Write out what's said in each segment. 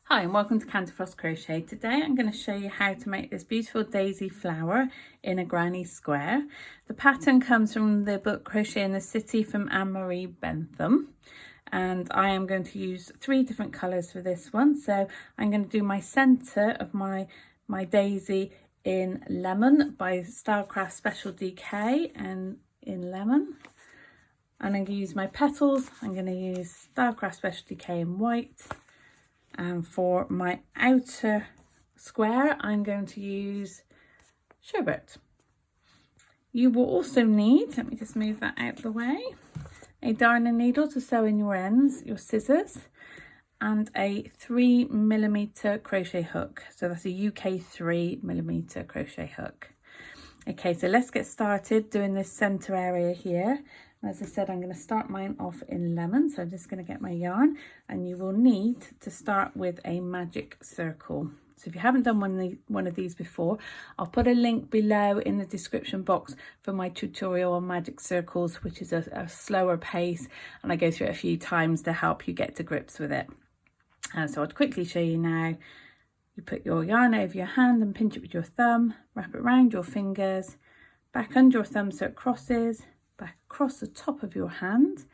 Hi and welcome to Candyfloss Crochet. Today I'm going to show you how to make this beautiful daisy flower in a granny square. The pattern comes from the book Crochet in the City from Annemarie Benthem, and I am going to use 3 different colours for this one. So I'm going to do my centre of my daisy in Lemon by Stylecraft Special DK and in Lemon. And I'm going to use my petals. I'm going to use Stylecraft Special DK in white. And for my outer square, I'm going to use sherbet. You will also need, let me just move that out of the way, a darning needle to sew in your ends, your scissors, and a 3mm crochet hook. So that's a UK 3mm crochet hook. Okay, so let's get started doing this center area here. As I said, I'm going to start mine off in Lemon, so I'm just going to get my yarn, and you will need to start with a magic circle. So if you haven't done one of these before, I'll put a link below in the description box for my tutorial on magic circles, which is a slower pace, and I go through it a few times to help you get to grips with it. So I'll quickly show you now. You put your yarn over your hand and pinch it with your thumb, wrap it around your fingers, back under your thumb so it crosses, back across the top of your hand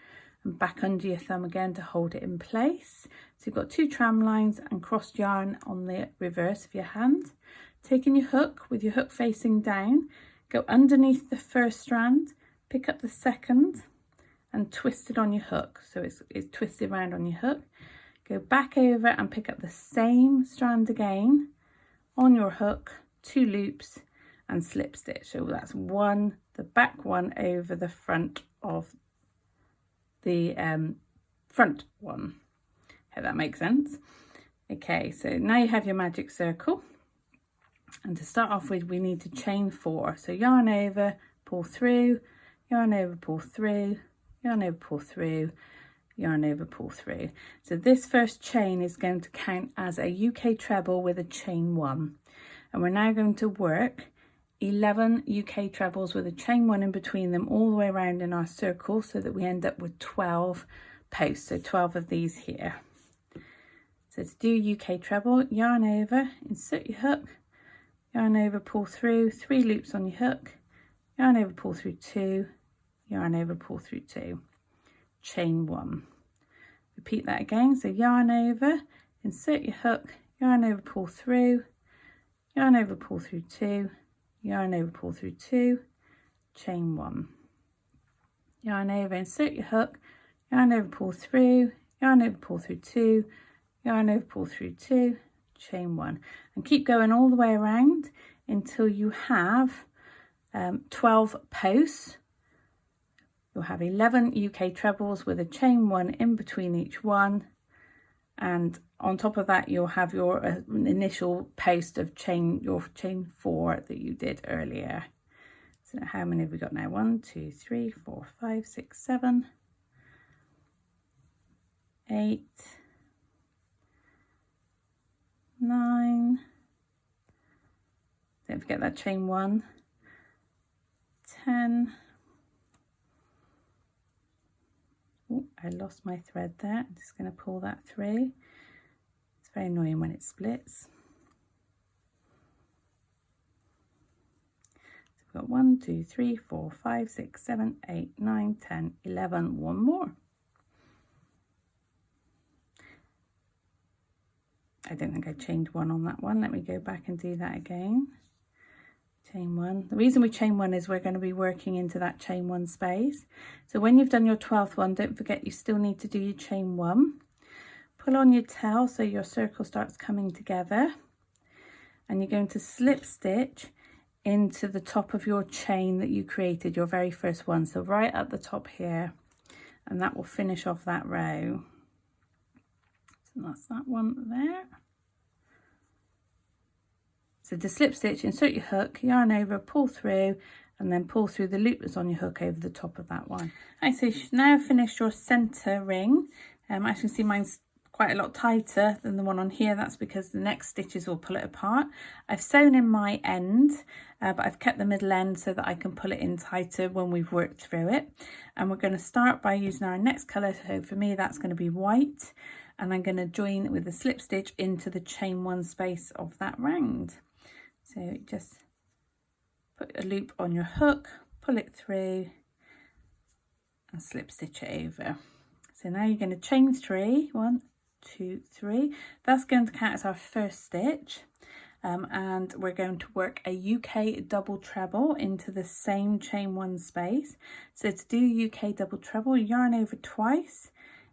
and back under your thumb again to hold it in place. So you've got 2 tram lines and crossed yarn on the reverse of your hand. Taking your hook with your hook facing down, go underneath the first strand, pick up the second and twist it on your hook. So it's twisted around on your hook. Go back over and pick up the same strand again on your hook, 2 loops and slip stitch. So that's the back one over the front of the front one. Hope that makes sense. Okay, so now you have your magic circle, and to start off with we need to chain 4. So yarn over, pull through, yarn over, pull through, yarn over, pull through, yarn over, pull through. So this first chain is going to count as a UK treble with a chain 1, and we're now going to work 11 UK trebles with a chain 1 in between them all the way around in our circle, so that we end up with 12 posts, so 12 of these here. So to do UK treble, yarn over, insert your hook, yarn over, pull through, 3 loops on your hook, yarn over, pull through 2, yarn over, pull through 2, chain 1. Repeat that again. So yarn over, insert your hook, yarn over, pull through, yarn over, pull through 2, yarn over, pull through 2, chain 1. Yarn over, insert your hook, yarn over, pull through, yarn over, pull through 2, yarn over, pull through 2, chain 1, and keep going all the way around until you have 12 posts. You'll have 11 UK trebles with a chain 1 in between each one, and on top of that you'll have your initial post of your chain 4 that you did earlier. So how many have we got now? 1, 2, 3, 4, 5, 6, 7, 8, 9, don't forget that chain 1, 10. Oh, I lost my thread there. I'm just going to pull that through. It's very annoying when it splits. So we've got 1, 2, 3, 4, 5, 6, 7, 8, 9, 10, 11, one more. I don't think I chained 1 on that one. Let me go back and do that again. Chain 1. The reason we chain 1 is we're going to be working into that chain 1 space. So when you've done your 12th one, don't forget you still need to do your chain 1. Pull on your tail so your circle starts coming together, and you're going to slip stitch into the top of your chain that you created, your very first one. So right at the top here, and that will finish off that row. So that's that one there. So to slip stitch, insert your hook, yarn over, pull through, and then pull through the loop that's on your hook over the top of that one. Okay, so you've now finished your centre ring. As you can see, mine's quite a lot tighter than the one on here. That's because the next stitches will pull it apart. I've sewn in my end but I've kept the middle end so that I can pull it in tighter when we've worked through it. And we're going to start by using our next colour. So for me that's going to be white, and I'm going to join with a slip stitch into the chain 1 space of that round. So just put a loop on your hook, pull it through and slip stitch it over. So now you're going to chain 3, 1, 2, 3. That's going to count as our first stitch, and we're going to work a UK double treble into the same chain 1 space. So to do UK double treble, yarn over twice,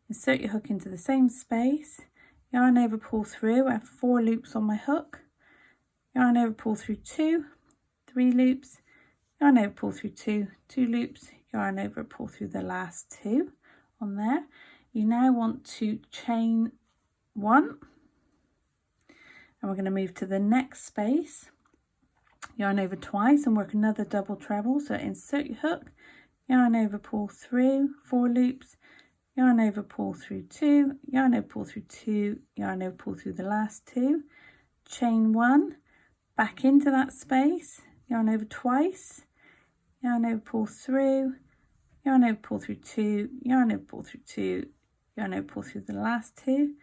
insert your hook into the same space, yarn over, pull through. I have 4 loops on my hook, yarn over, pull through 2, 3 loops, yarn over, pull through 2, 2 loops, yarn over, pull through the last 2 on there. You now want to chain 1, and we're going to move to the next space, yarn over twice and work another double treble. So insert your hook, yarn over, pull through, 4 loops, yarn over, pull through 2, yarn over, pull through 2, yarn over, pull through the last 2, chain 1, back into that space, yarn over twice, yarn over, pull through, yarn over, pull through 2, yarn over, pull through 2, yarn over, pull through the last 2,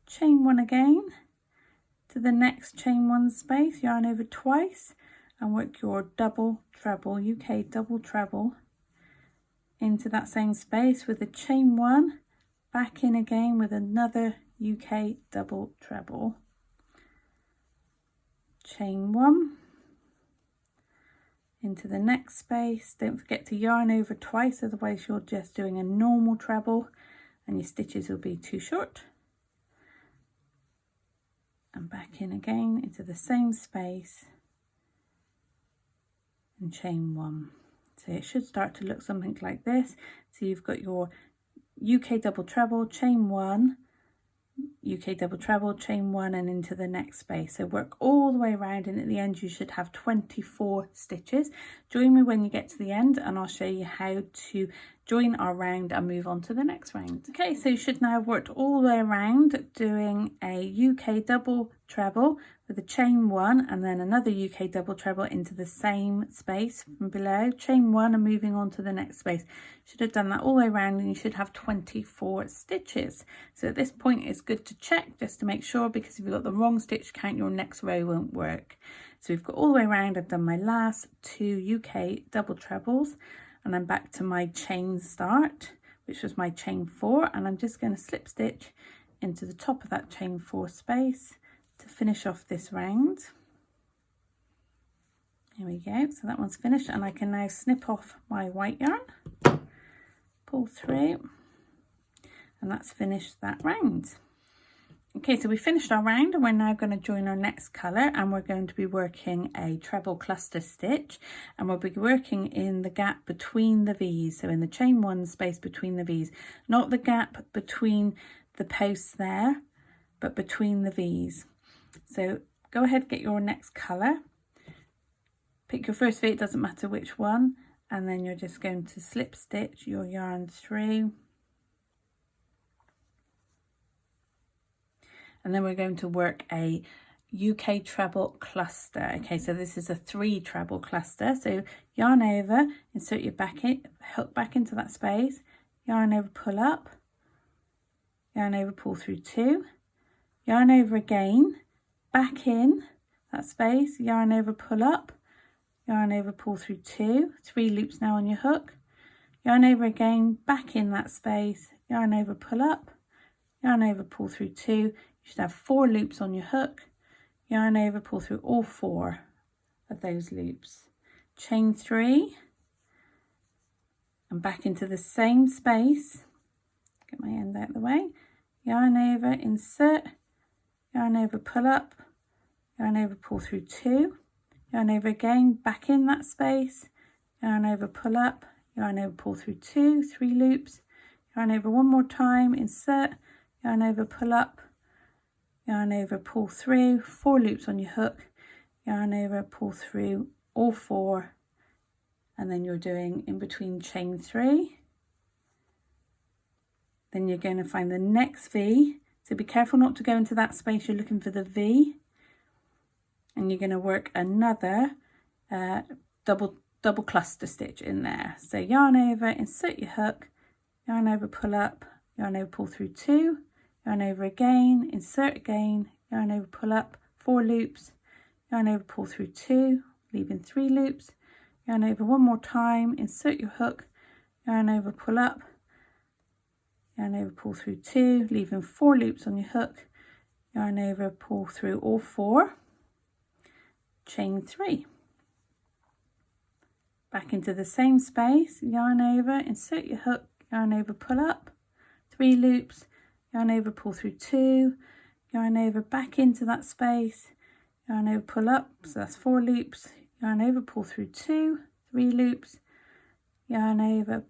chain 1 again to the next chain 1 space, yarn over twice and work your double treble, UK double treble into that same space with a chain 1, back in again with another UK double treble, chain 1 into the next space. Don't forget to yarn over twice, otherwise you're just doing a normal treble and your stitches will be too short. And back in again into the same space and chain 1. So it should start to look something like this. So you've got your UK double treble, chain 1, UK double treble, chain 1 and into the next space. So work all the way around, and at the end you should have 24 stitches. Join me when you get to the end and I'll show you how to join our round and move on to the next round. Okay, so you should now have worked all the way around doing a UK double treble with a chain 1 and then another UK double treble into the same space from below, chain 1 and moving on to the next space. Should have done that all the way around and you should have 24 stitches. So at this point it's good to check just to make sure, because if you've got the wrong stitch count your next row won't work. So we've got all the way around. I've done my last 2 UK double trebles and I'm back to my chain start, which was my chain 4, and I'm just going to slip stitch into the top of that chain 4 space to finish off this round. Here we go, so that one's finished, and I can now snip off my white yarn, pull through, and that's finished that round. Okay, so we finished our round and we're now going to join our next colour, and we're going to be working a treble cluster stitch, and we'll be working in the gap between the V's, so in the chain 1 space between the V's, not the gap between the posts there, but between the V's. So go ahead, get your next colour, pick your first V, it doesn't matter which one, and then you're just going to slip stitch your yarn through. And then we're going to work a UK treble cluster. Okay, so this is a 3 treble cluster. So yarn over, insert your hook back into that space, yarn over, pull up, yarn over, pull through 2, yarn over again, back in that space, yarn over, pull up, yarn over, pull through 2, 3 loops now on your hook, yarn over again, back in that space, yarn over, pull up, yarn over, pull through 2. You should have 4 loops on your hook, yarn over, pull through all 4 of those loops, chain 3 and back into the same space, get my end out of the way, yarn over, insert, yarn over, pull up, yarn over, pull through 2, yarn over again, back in that space, yarn over, pull up, yarn over, pull through 2, 3 loops, yarn over one more time, insert, yarn over, pull up, yarn over, pull through, 4 loops on your hook, yarn over, pull through all 4, and then you're doing in between chain 3. Then you're going to find the next V, so be careful not to go into that space, you're looking for the V, and you're going to work another double cluster stitch in there. So yarn over, insert your hook, yarn over, pull up, yarn over, pull through 2, yarn over again, insert again, yarn over, pull up, 4 loops, yarn over, pull through 2, leaving 3 loops, yarn over one more time, insert your hook, yarn over, pull up, yarn over, pull through 2, leaving 4 loops on your hook, yarn over, pull through all 4, chain 3. Back into the same space, yarn over, insert your hook, yarn over, pull up, 3 loops, yarn over, pull through 2, yarn over, back into that space, yarn over, pull up, so that's 4 loops, yarn over, pull through 2, 3 loops, yarn over,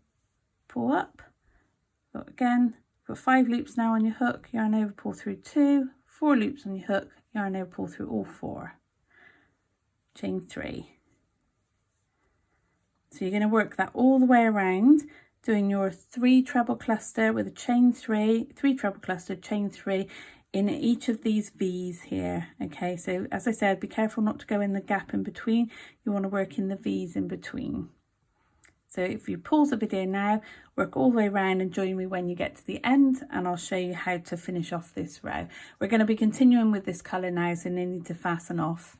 pull up, so again, got 5 loops now on your hook, yarn over, pull through 2, 4 loops on your hook, yarn over, pull through all 4, chain 3. So you're going to work that all the way around, doing your 3 treble cluster with a chain 3, 3 treble cluster, chain 3 in each of these V's here. Okay, so as I said, be careful not to go in the gap in between. You want to work in the V's in between. So if you pause the video now, work all the way around and join me when you get to the end, and I'll show you how to finish off this row. We're going to be continuing with this colour now, so you need to fasten off.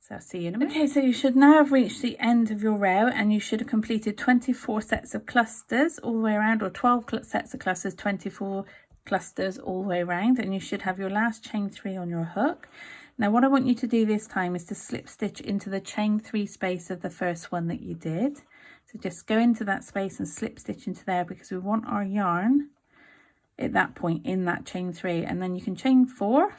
So I'll see you in a minute. Okay, so you should now have reached the end of your row, and you should have completed 24 sets of clusters all the way around, or 12 sets of clusters, 24 clusters all the way around, and you should have your last chain 3 on your hook. Now what I want you to do this time is to slip stitch into the chain 3 space of the first one that you did. So just go into that space and slip stitch into there, because we want our yarn at that point in that chain 3, and then you can chain 4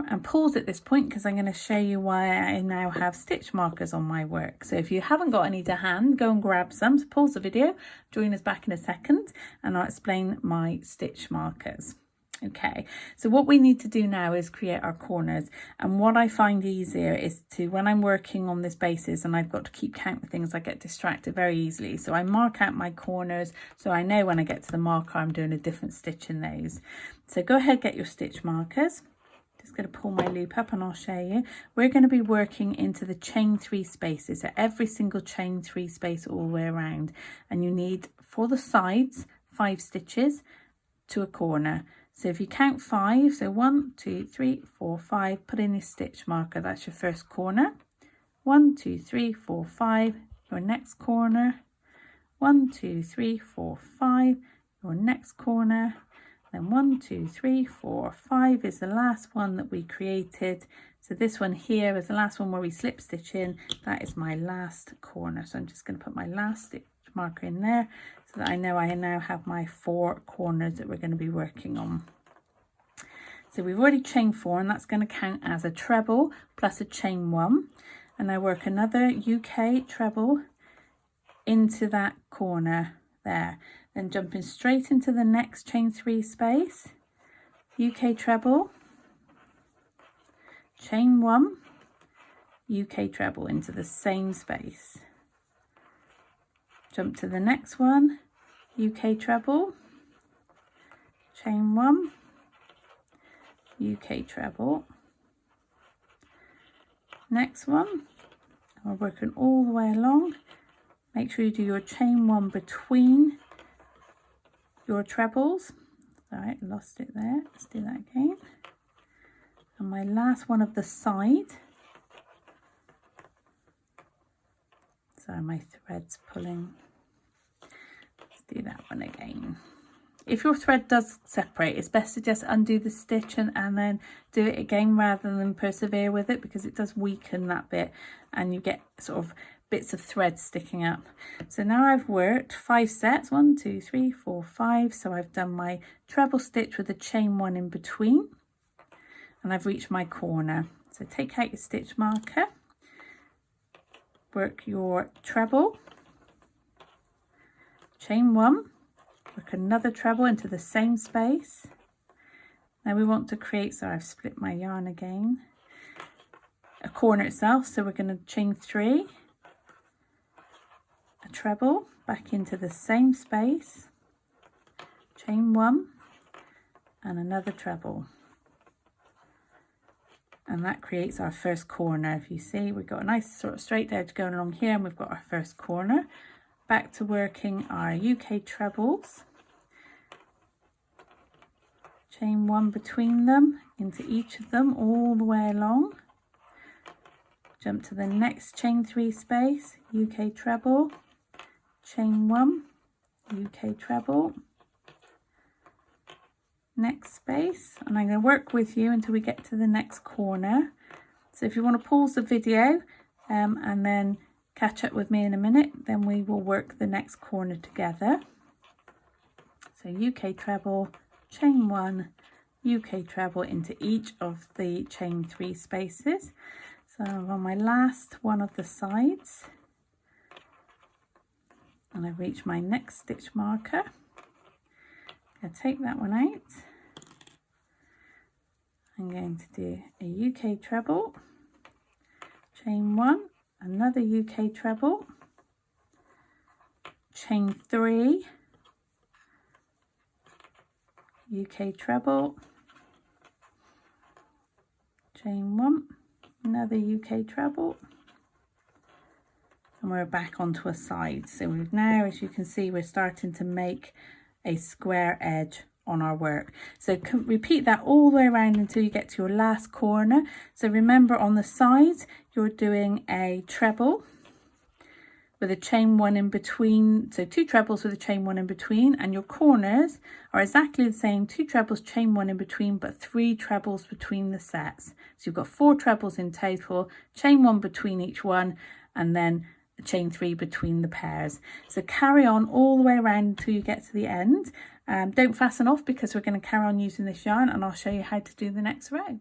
and pause at this point, because I'm going to show you why I now have stitch markers on my work. So if you haven't got any to hand, go and grab some. So pause the video, join us back in a second, and I'll explain my stitch markers. Okay, so what we need to do now is create our corners, and what I find easier is to, when I'm working on this basis and I've got to keep counting things, I get distracted very easily. So I mark out my corners so I know when I get to the marker I'm doing a different stitch in those. So go ahead, get your stitch markers. Just going to pull my loop up and I'll show you. We're going to be working into the chain 3 spaces, so every single chain 3 space all the way around, and you need, for the sides, 5 stitches to a corner. So if you count 5, so 1, 2, 3, 4, 5, put in your stitch marker, that's your first corner. 1, 2, 3, 4, 5, your next corner. 1, 2, 3, 4, 5, your next corner. Then 1, 2, 3, 4, 5 is the last one that we created. So this one here is the last one where we slip stitch in. That is my last corner. So I'm just going to put my last stitch marker in there, so that I know I now have my 4 corners that we're going to be working on. So we've already chained 4, and that's going to count as a treble plus a chain 1. And I work another UK treble into that corner there. Then jumping straight into the next chain 3 space, UK treble, chain 1, UK treble into the same space. Jump to the next one, UK treble, chain 1, UK treble. Next one, we're working all the way along. Make sure you do your chain 1 between your trebles. Alright, lost it there. Let's do that again. And my last one of the side. Sorry, my thread's pulling. Let's do that one again. If your thread does separate, it's best to just undo the stitch and then do it again rather than persevere with it, because it does weaken that bit and you get sort of bits of thread sticking up. So now I've worked 5 sets, 1, 2, 3, 4, 5. So I've done my treble stitch with a chain 1 in between, and I've reached my corner. So take out your stitch marker, work your treble, chain 1, work another treble into the same space. Now we want to create, so I've split my yarn again, a corner itself. So we're going to chain 3, a treble back into the same space, chain 1 and another treble, and that creates our first corner. If you see, we've got a nice sort of straight edge going along here, and we've got our first corner. Back to working our UK trebles. Chain 1 between them, into each of them all the way along. Jump to the next chain 3 space, UK treble, chain 1, UK treble, next space, and I'm going to work with you until we get to the next corner. So if you want to pause the video and then catch up with me in a minute, then we will work the next corner together. So UK treble, chain 1, UK treble into each of the chain 3 spaces. So I'm on my last one of the sides, and I've reached my next stitch marker. I'm going to take that one out. I'm going to do a UK treble, chain 1, another UK treble, chain 3, UK treble, chain 1, another UK treble, and we're back onto a side. So we've now, as you can see, we're starting to make a square edge on our work. So repeat that all the way around until you get to your last corner. So remember, on the sides you're doing a treble with a chain 1 in between, so 2 trebles with a chain 1 in between, and your corners are exactly the same, 2 trebles, chain 1 in between, but 3 trebles between the sets. So you've got 4 trebles in total, chain 1 between each one, and then a chain 3 between the pairs. So carry on all the way around until you get to the end. Don't fasten off, because we're going to carry on using this yarn, and I'll show you how to do the next row.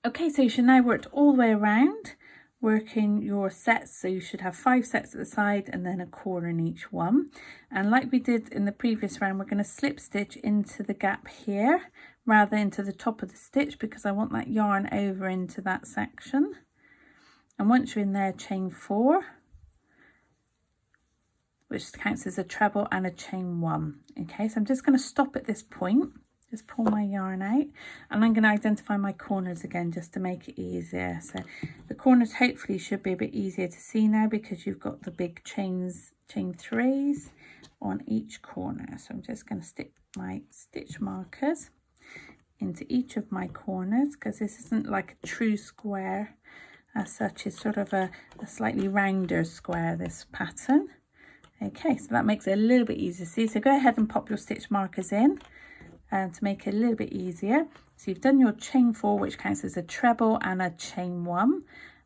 Okay, so you should now work all the way around, working your sets. So you should have 5 sets at the side and then a corner in each one. And like we did in the previous round, we're going to slip stitch into the gap here rather than into the top of the stitch, because I want that yarn over into that section. And once you're in there, chain 4, which counts as a treble, and a chain 1. Okay, so I'm just going to stop at this point. Just pull my yarn out, and I'm going to identify my corners again just to make it easier. So the corners hopefully should be a bit easier to see now, because you've got the big chain 3s on each corner. So I'm just going to stick my stitch markers into each of my corners, because this isn't like a true square as such. It's sort of a slightly rounder square, this pattern. Okay, so that makes it a little bit easier to see. So go ahead and pop your stitch markers in to make it a little bit easier. So you've done your chain 4, which counts as a treble and a chain 1,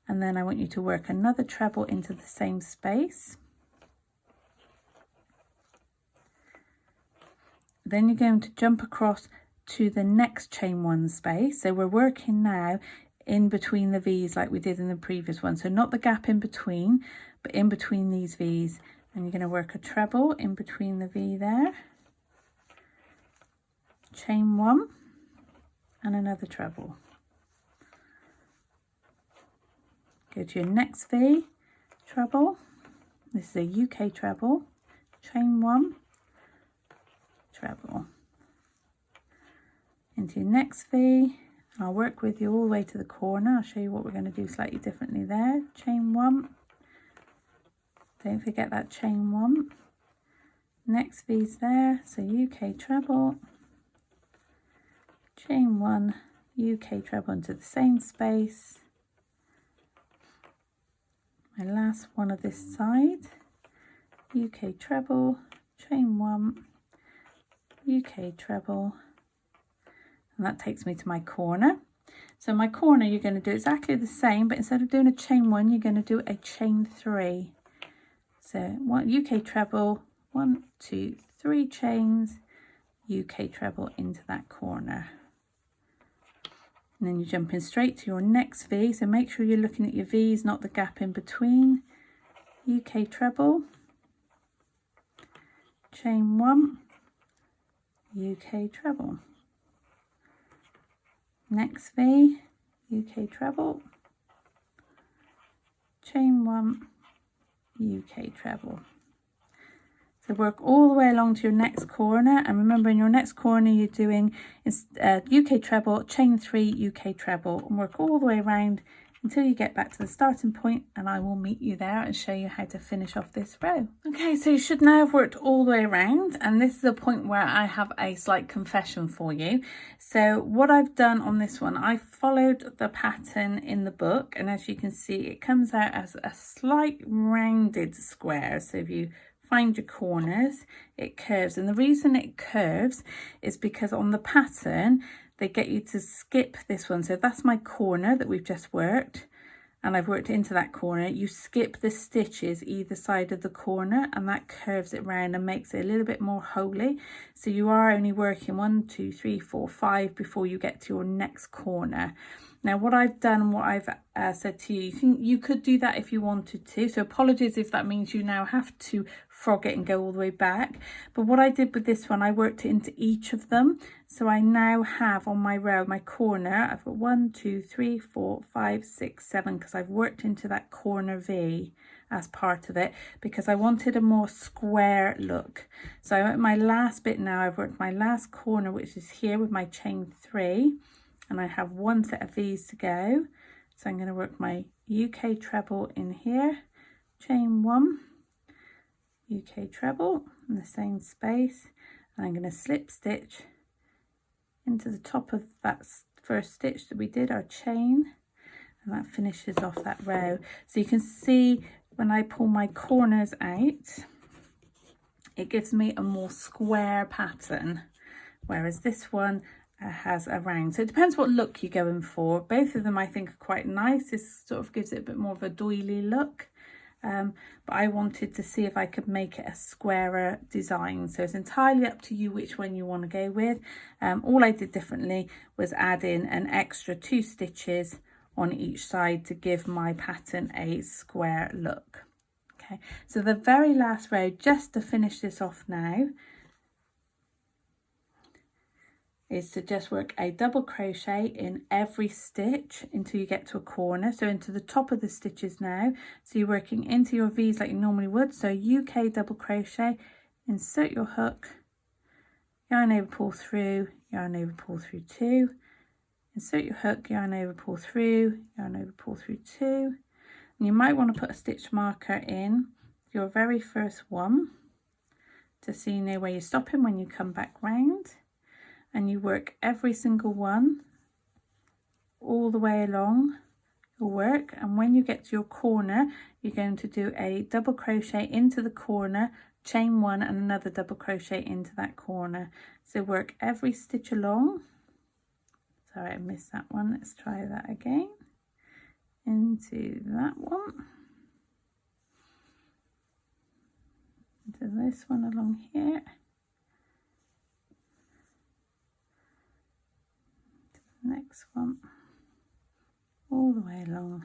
and then I want you to work another treble into the same space. Then you're going to jump across to the next chain 1 space. So we're working now in between the V's like we did in the previous one, so not the gap in between, but in between these V's. And you're going to work a treble in between the V there, chain 1, and another treble. Go to your next V, treble. This is a UK treble, chain 1, treble. Into your next V, and I'll work with you all the way to the corner. I'll show you what we're going to do slightly differently there. Chain 1. Don't forget that chain 1. Next V's there, so UK treble, chain 1, UK treble into the same space. My last one of this side, UK treble, chain 1, UK treble, and that takes me to my corner. So my corner, you're going to do exactly the same, but instead of doing a chain 1, you're going to do a chain 3. So one UK treble, 1, 2, 3 chains, UK treble into that corner. And then you're jumping straight to your next V. So make sure you're looking at your V's, not the gap in between. UK treble, chain 1, UK treble. Next V, UK treble, chain 1, UK treble. So work all the way along to your next corner, and remember in your next corner you're doing UK treble, chain 3, UK treble, and work all the way around until you get back to the starting point, and I will meet you there and show you how to finish off this row. Okay, so you should now have worked all the way around, and this is the point where I have a slight confession for you. So what I've done on this one, I followed the pattern in the book, and as you can see it comes out as a slight rounded square. So if you find your corners, it curves, and the reason it curves is because on the pattern they get you to skip this one. So that's my corner that we've just worked, and I've worked into that corner. You skip the stitches either side of the corner, and that curves it round and makes it a little bit more holy. So you are only working 1, 2, 3, 4, 5 before you get to your next corner. Now what I've done, what I've said to you, you could do that if you wanted to. So apologies if that means you now have to frog it and go all the way back. But what I did with this one, I worked it into each of them. So I now have on my row, my corner, I've got 1, 2, 3, 4, 5, 6, 7, because I've worked into that corner V as part of it, because I wanted a more square look. So at my last bit now, I've worked my last corner, which is here with my chain 3. And I have one set of these to go. So I'm going to work my UK treble in here, chain 1, UK treble in the same space, and I'm going to slip stitch into the top of that first stitch that we did, our chain, and that finishes off that row. So you can see when I pull my corners out, it gives me a more square pattern, whereas this one has a round. So it depends what look you're going for. Both of them I think are quite nice. This sort of gives it a bit more of a doily look, but I wanted to see if I could make it a squarer design. So it's entirely up to you which one you want to go with. All I did differently was add in an extra 2 stitches on each side to give my pattern a square look. Okay, so the very last row, just to finish this off now, is to just work a double crochet in every stitch until you get to a corner, so into the top of the stitches now. So you're working into your V's like you normally would. So UK double crochet, insert your hook, yarn over, pull through, yarn over, pull through 2, insert your hook, yarn over, pull through, yarn over, pull through 2, and you might want to put a stitch marker in your very first one to so you know where you're stopping when you come back round. And you work every single one all the way along your work, and when you get to your corner you're going to do a double crochet into the corner, chain 1 and another double crochet into that corner. So work every stitch along. Sorry, I missed that one. Let's try that again. Into that one, into this one along here, next one, all the way along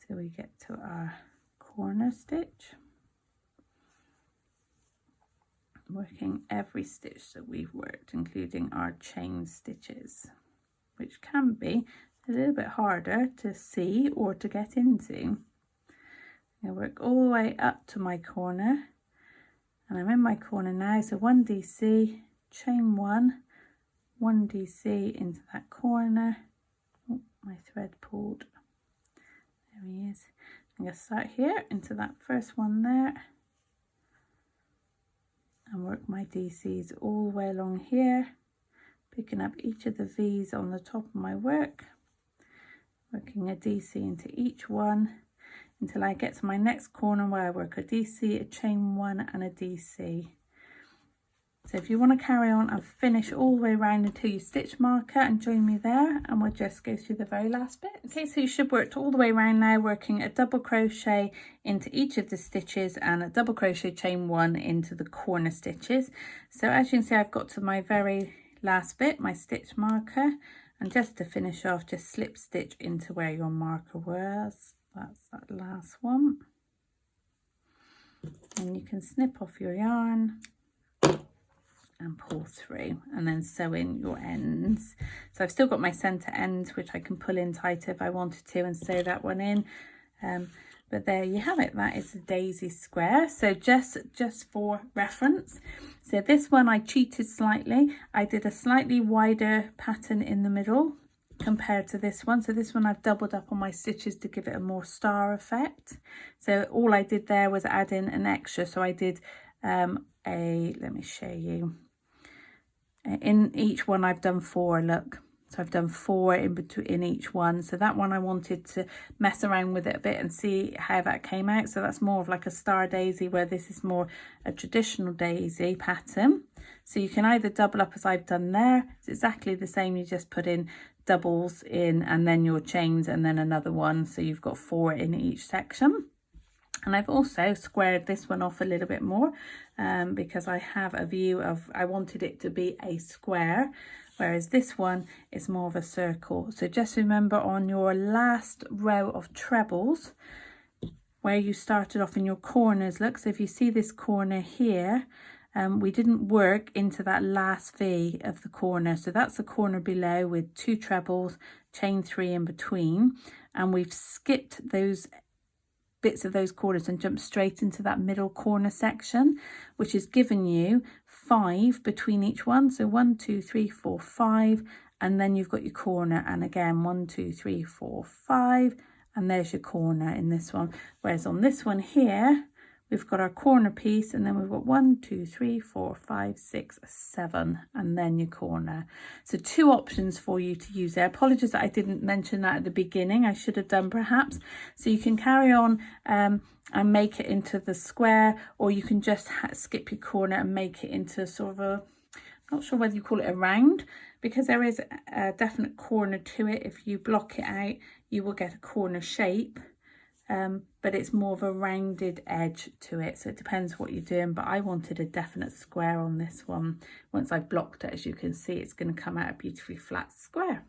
till we get to our corner stitch, working every stitch that we've worked, including our chain stitches, which can be a little bit harder to see or to get into. I work all the way up to my corner, and I'm in my corner now. So 1 DC, chain 1, 1 DC into that corner. Oh, my thread pulled. There he is. I'm going to start here into that first one there and work my DCs all the way along here, picking up each of the V's on the top of my work, working a DC into each one until I get to my next corner where I work a DC, a chain 1 and a DC. So if you want to carry on and finish all the way around until you stitch marker, and join me there, and we'll just go through the very last bit. Okay, so you should work all the way around now, working a double crochet into each of the stitches and a double crochet chain 1 into the corner stitches. So as you can see, I've got to my very last bit, my stitch marker, and just to finish off, just slip stitch into where your marker was. That's that last one. And you can snip off your yarn and pull through, and then sew in your ends. So I've still got my center end, which I can pull in tighter if I wanted to, and sew that one in. But there you have it, that is a daisy square. So just for reference, so this one I cheated slightly. I did a slightly wider pattern in the middle compared to this one. So this one I've doubled up on my stitches to give it a more star effect. So all I did there was add in an extra. So I did let me show you. In each one I've done 4, look. So I've done 4 in between in each one. So that one I wanted to mess around with it a bit and see how that came out. So that's more of like a star daisy, where this is more a traditional daisy pattern. So you can either double up as I've done there. It's exactly the same. You just put in doubles in and then your chains and then another one. So you've got 4 in each section. And I've also squared this one off a little bit more because I have a view of, I wanted it to be a square, whereas this one is more of a circle. So just remember on your last row of trebles, where you started off in your corners, look, so if you see this corner here, we didn't work into that last V of the corner. So that's the corner below with 2 trebles, chain 3 in between. And we've skipped those bits of those corners and jump straight into that middle corner section, which has given you 5 between each one. So 1, 2, 3, 4, 5, and then you've got your corner, and again 1, 2, 3, 4, 5, and there's your corner in this one. Whereas on this one here, we've got our corner piece, and then we've got 1, 2, 3, 4, 5, 6, 7, and then your corner. So 2 options for you to use there. Apologies that I didn't mention that at the beginning. I should have done perhaps. So you can carry on and make it into the square, or you can just skip your corner and make it into sort of a, not sure whether you call it a round, because there is a definite corner to it. If you block it out, you will get a corner shape. But it's more of a rounded edge to it, so it depends what you're doing. But I wanted a definite square on this one. Once I've blocked it, as you can see, it's going to come out a beautifully flat square.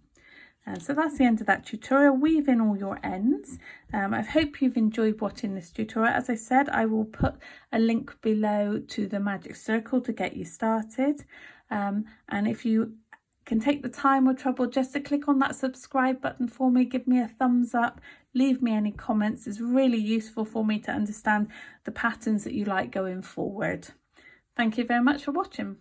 And so that's the end of that tutorial. Weave in all your ends. I hope you've enjoyed watching this tutorial. As I said, I will put a link below to the magic circle to get you started. And if you can take the time or trouble just to click on that subscribe button for me, give me a thumbs up, leave me any comments. It's really useful for me to understand the patterns that you like going forward. Thank you very much for watching.